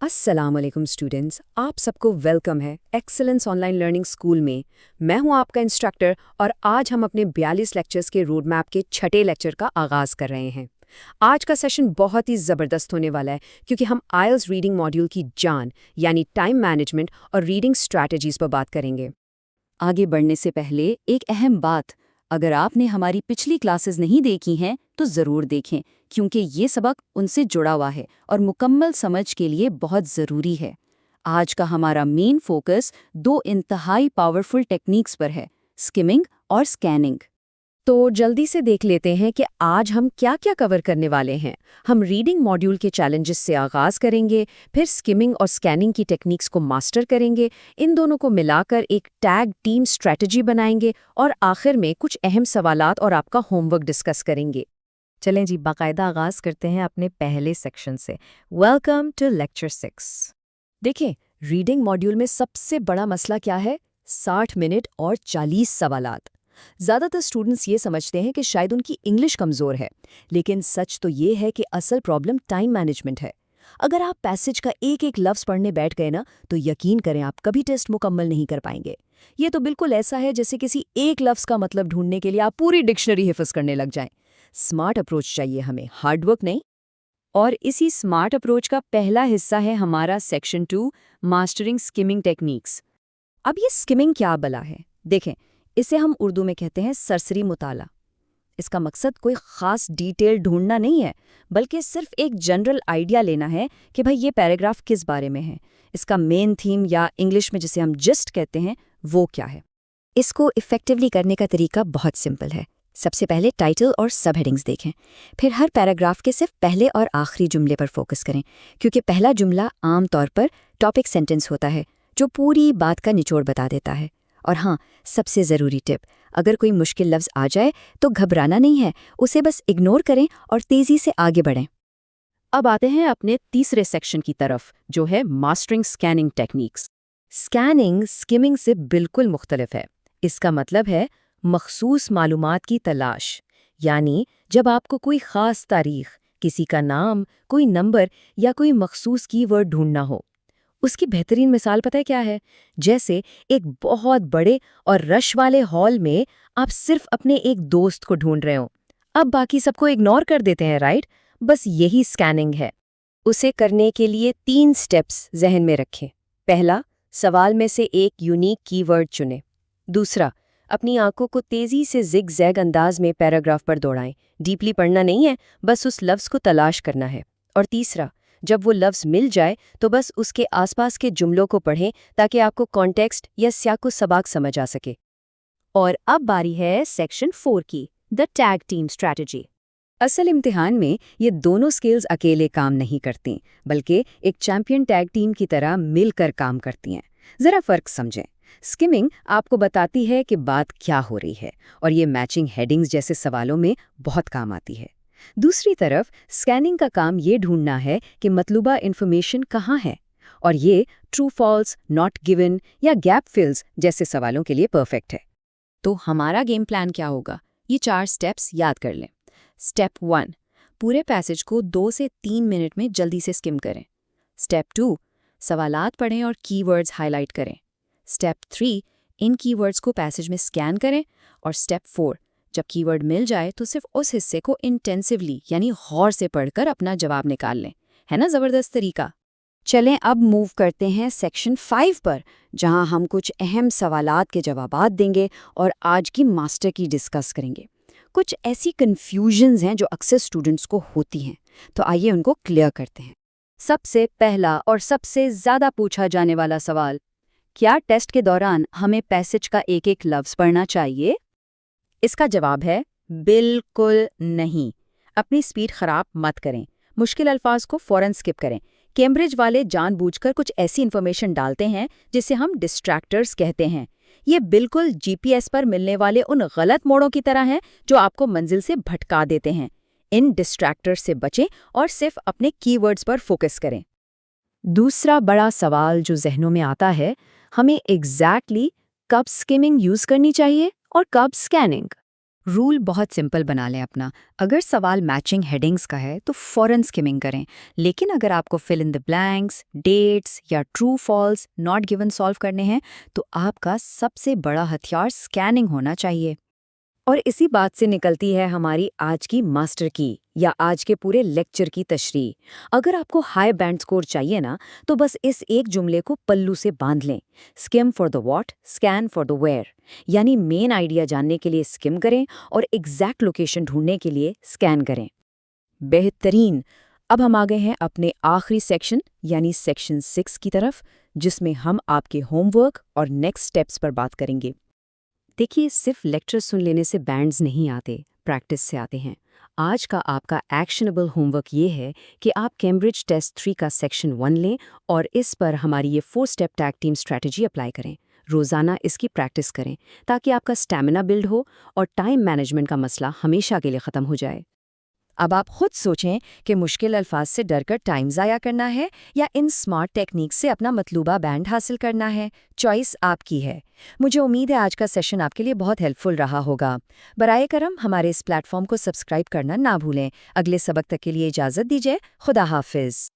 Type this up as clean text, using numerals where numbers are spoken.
السلام علیکم اسٹوڈنٹس، آپ سب کو ویلکم ہے excellence on line learning school میں ہوں آپ کا انسٹرکٹر، اور آج ہم اپنے 42 لیکچرز کے روڈ میپ کے چھٹے لیکچر کا آغاز کر رہے ہیں۔ آج کا سیشن بہت ہی زبردست ہونے والا ہے کیونکہ ہم آئلز ریڈنگ ماڈیول کی جان یعنی ٹائم مینجمنٹ اور ریڈنگ اسٹریٹجیز پر بات کریں گے۔ آگے بڑھنے سے پہلے ایک اہم بات، اگر آپ نے ہماری پچھلی کلاسز نہیں دیکھی ہیں تو ضرور دیکھیں، کیونکہ یہ سبق ان سے جڑا ہوا ہے اور مکمل سمجھ کے لیے بہت ضروری ہے۔ آج کا ہمارا مین فوکس دو انتہائی پاورفل ٹیکنیکس پر ہے، اسکمنگ اور اسکیننگ۔ تو جلدی سے دیکھ لیتے ہیں کہ آج ہم کیا کیا کور کرنے والے ہیں۔ ہم ریڈنگ ماڈیول کے چیلنجز سے آغاز کریں گے، پھر اسکمنگ اور اسکیننگ کی ٹیکنیکس کو ماسٹر کریں گے، ان دونوں کو ملا کر ایک ٹیگ ٹیم اسٹریٹجی بنائیں گے، اور آخر میں کچھ اہم سوالات اور آپ کا ہوم ورک ڈسکس کریں گے۔ چلیں جی، باقاعدہ آغاز کرتے ہیں اپنے پہلے سیکشن سے۔ Welcome to lecture 6۔ دیکھیں، ریڈنگ ماڈیول میں سب سے بڑا مسئلہ کیا ہے؟ 60 منٹ اور 40 سوالات۔ زیادہ تر اسٹوڈنٹس یہ سمجھتے ہیں کہ شاید ان کی انگلش کمزور ہے، لیکن سچ تو یہ ہے کہ اصل پرابلم ٹائم مینجمنٹ ہے۔ اگر آپ پیسج کا ایک ایک لفظ پڑھنے بیٹھ گئے نا، تو یقین کریں آپ کبھی ٹیسٹ مکمل نہیں کر پائیں گے۔ یہ تو بالکل ایسا ہے جیسے کسی ایک لفظ کا مطلب ڈھونڈنے کے لیے آپ پوری ڈکشنری حفظ کرنے لگ جائیں۔ اسمارٹ اپروچ چاہیے ہمیں، ہارڈ ورک نہیں۔ اور اسی اسمارٹ اپروچ کا پہلا حصہ ہے ہمارا سیکشن 2، ماسٹرنگ اسکمنگ ٹیکنیکس۔ اب یہ اسکمنگ کیا بلا ہے؟ دیکھیں، اسے ہم اردو میں کہتے ہیں سرسری مطالعہ۔ اس کا مقصد کوئی خاص ڈیٹیل ڈھونڈنا نہیں ہے، بلکہ صرف ایک جنرل آئیڈیا لینا ہے کہ بھئی یہ پیراگراف کس بارے میں ہے، اس کا مین تھیم یا انگلش میں جسے ہم جسٹ کہتے ہیں وہ کیا ہے۔ اس کو ایفیکٹولی کرنے کا طریقہ بہت سمپل ہے۔ سب سے پہلے ٹائٹل اور سب ہیڈنگز دیکھیں، پھر ہر پیراگراف کے صرف پہلے اور آخری جملے پر فوکس کریں، کیونکہ پہلا جملہ عام طور پر ٹاپک سینٹنس ہوتا ہے جو پوری بات کا نچوڑ بتا دیتا ہے۔ اور ہاں، سب سے ضروری ٹپ، اگر کوئی مشکل لفظ آ جائے تو گھبرانا نہیں ہے، اسے بس اگنور کریں اور تیزی سے آگے بڑھیں۔ اب آتے ہیں اپنے تیسرے سیکشن کی طرف، جو ہے mastering scanning techniques. Scanning skimming سے بالکل مختلف ہے۔ اس کا مطلب ہے مخصوص معلومات کی تلاش، یعنی جب آپ کو کوئی خاص تاریخ، کسی کا نام، کوئی نمبر یا کوئی مخصوص کی ورڈ ڈھونڈنا ہو۔ اس کی بہترین مثال پتہ کیا ہے؟ جیسے ایک بہت بڑے اور رش والے ہال میں آپ صرف اپنے ایک دوست کو ڈھونڈ رہے ہو، اب باقی سب کو اگنور کر دیتے ہیں، رائٹ؟ بس یہی اسکیننگ ہے۔ اسے کرنے کے لیے 3 سٹیپس ذہن میں رکھیں۔ پہلا، سوال میں سے ایک یونیک کی ورڈ چنیں۔ دوسرا، اپنی آنکھوں کو تیزی سے زگ زیگ انداز میں پیراگراف پر دوڑائیں، ڈیپلی پڑھنا نہیں ہے، بس اس لفظ کو تلاش کرنا ہے۔ اور تیسرا، جب وہ لفظ مل جائے تو بس اس کے آس پاس کے جملوں کو پڑھیں تاکہ آپ کو کانٹیکسٹ یا سیاق و سباق سمجھ آ سکے۔ اور اب باری ہے سیکشن 4 کی، دا ٹیگ ٹیم اسٹریٹجی۔ اصل امتحان میں یہ دونوں سکلز اکیلے کام نہیں کرتی، بلکہ ایک چیمپئن ٹیگ ٹیم کی طرح مل کر کام کرتی ہیں۔ ذرا فرق سمجھیں۔ اسکمنگ آپ کو بتاتی ہے کہ بات کیا ہو رہی ہے، اور یہ میچنگ ہیڈنگز جیسے سوالوں میں بہت کام آتی ہے۔ دوسری طرف اسکیننگ کا کام یہ ڈھونڈنا ہے کہ مطلوبہ انفارمیشن کہاں ہے، اور یہ ٹرو فالس، ناٹ گیون یا گیپ فلز جیسے سوالوں کے لیے پرفیکٹ ہے۔ تو ہمارا گیم پلان کیا ہوگا؟ یہ 4 سٹیپس یاد کر لیں۔ سٹیپ 1، پورے پیسج کو 2 سے 3 منٹ میں جلدی سے اسکم کریں۔ سٹیپ 2، سوالات پڑھیں اور کی ورڈز ہائی لائٹ کریں۔ سٹیپ 3، ان کی ورڈز کو پیسج میں اسکین کریں۔ اور سٹیپ 4، جب کی ورڈ مل جائے تو صرف اس حصے کو انٹینسیولی یعنی غور سے پڑھ کر اپنا جواب نکال لیں۔ ہے نا زبردست طریقہ؟ چلیں اب موو کرتے ہیں سیکشن 5 پر، جہاں ہم کچھ اہم سوالات کے جوابات دیں گے اور آج کی ماسٹر کی ڈسکس کریں گے۔ کچھ ایسی کنفیوژنز ہیں جو اکثر اسٹوڈنٹس کو ہوتی ہیں، تو آئیے ان کو کلیئر کرتے ہیں۔ سب سے پہلا اور سب سے زیادہ پوچھا جانے والا سوال، کیا ٹیسٹ کے دوران ہمیں پیسج کا ایک ایک لفظ پڑھنا چاہیے؟ اس کا جواب ہے بالکل نہیں۔ اپنی سپیڈ خراب مت کریں، مشکل الفاظ کو فوراً سکپ کریں۔ کیمبرج والے جان بوجھ کر کچھ ایسی انفارمیشن ڈالتے ہیں جسے ہم ڈسٹریکٹرز کہتے ہیں۔ یہ بالکل جی پی ایس پر ملنے والے ان غلط موڑوں کی طرح ہیں جو آپ کو منزل سے بھٹکا دیتے ہیں۔ ان ڈسٹریکٹرز سے بچیں اور صرف اپنے کی ورڈز پر فوکس کریں۔ دوسرا بڑا سوال جو ذہنوں میں آتا ہے، ہمیں ایگزیکٹلی کب اسکمنگ یوز کرنی چاہیے اور کب اسکیننگ؟ رول بہت سمپل بنا لیں اپنا. اگر سوال میچنگ ہیڈنگز کا ہے تو فوراً اسکمنگ کریں، لیکن اگر آپ کو فل ان دا بلینکس، ڈیٹس یا true false not given solve کرنے ہیں تو آپ کا سب سے بڑا ہتھیار اسکیننگ ہونا چاہیے. اور اسی بات سے نکلتی ہے ہماری آج کی ماسٹر کی یا آج کے پورے لیکچر کی تشریح. اگر آپ کو ہائی بینڈ سکور چاہیے نا تو بس اس ایک جملے کو پلو سے باندھ لیں. Skim for the what, scan for the where. یعنی مین آئیڈیا جاننے کے لیے اسکم کریں اور ایگزیکٹ لوکیشن ڈھونڈنے کے لیے اسکین کریں. بہترین. اب ہم آ گئے ہیں اپنے آخری سیکشن یعنی سیکشن 6 کی طرف، جس میں ہم آپ کے ہوم ورک اور نیکسٹ سٹیپس پر بات کریں گے. دیکھیے، صرف لیکچر سن لینے سے بینڈز نہیں آتے، پریکٹس سے آتے ہیں. آج کا آپ کا ایکشنبل ہوم ورک یہ ہے کہ آپ کیمبرج ٹیسٹ 3 کا سیکشن 1 لیں اور اس پر ہماری یہ 4 step tag team strategy apply کریں. روزانہ اس کی پریکٹس کریں تاکہ آپ کا اسٹیمنا بلڈ ہو اور ٹائم مینجمنٹ کا مسئلہ ہمیشہ کے لیے ختم ہو جائے. اب آپ خود سوچیں کہ مشکل الفاظ سے ڈر کر ٹائم ضائع کرنا ہے یا ان سمارٹ ٹیکنیک سے اپنا مطلوبہ بینڈ حاصل کرنا ہے. چوائس آپ کی ہے. مجھے امید ہے آج کا سیشن آپ کے لیے بہت ہیلپ فل رہا ہوگا. برائے کرم ہمارے اس پلیٹ فارم کو سبسکرائب کرنا نہ بھولیں. اگلے سبق تک کے لیے اجازت دیجیے. خدا حافظ.